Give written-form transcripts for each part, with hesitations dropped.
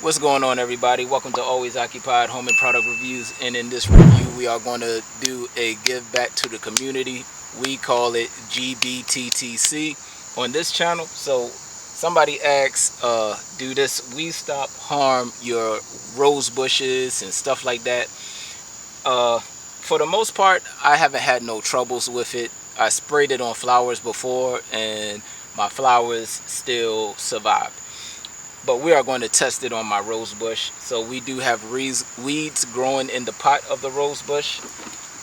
What's going on, everybody? Welcome to Always Occupied Home and Product Reviews. And in this review, we are going to do a give back to the community. We call it GBTTC on this channel. So somebody asks, do this weed stop harm your rose bushes and stuff like that? For the most part, I haven't had no troubles with it. I sprayed it on flowers before and my flowers still survived. But we are going to test it on my rose bush. So we do have weeds growing in the pot of the rose bush.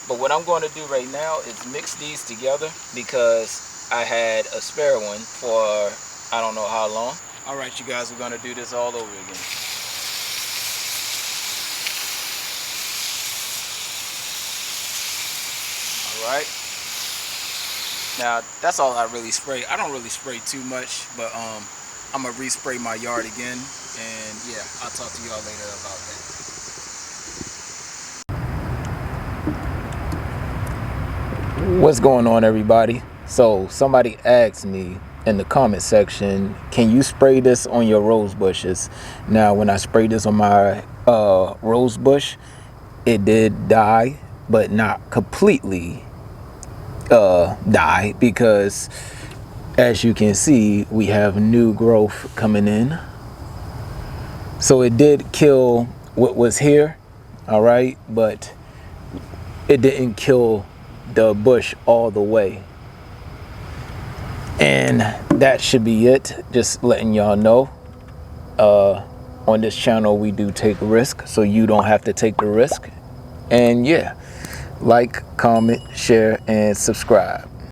But what I'm going to do right now is mix these together because I had a spare one for I don't know how long. All right, you guys, we're going to do this all over again. All right. Now, that's all I really spray. I don't really spray too much, but I'm going to respray my yard again. And yeah, I'll talk to y'all later about that. What's going on, everybody? So somebody asked me in the comment section, can you spray this on your rose bushes? Now, when I sprayed this on my rose bush, it did die, but not completely die, because as you can see, we have new growth coming in. So it did kill what was here, all right, but it didn't kill the bush all the way. And that should be it. Just letting y'all know, on this channel we do take risk, so you don't have to take the risk. And yeah, like, comment, share, and subscribe.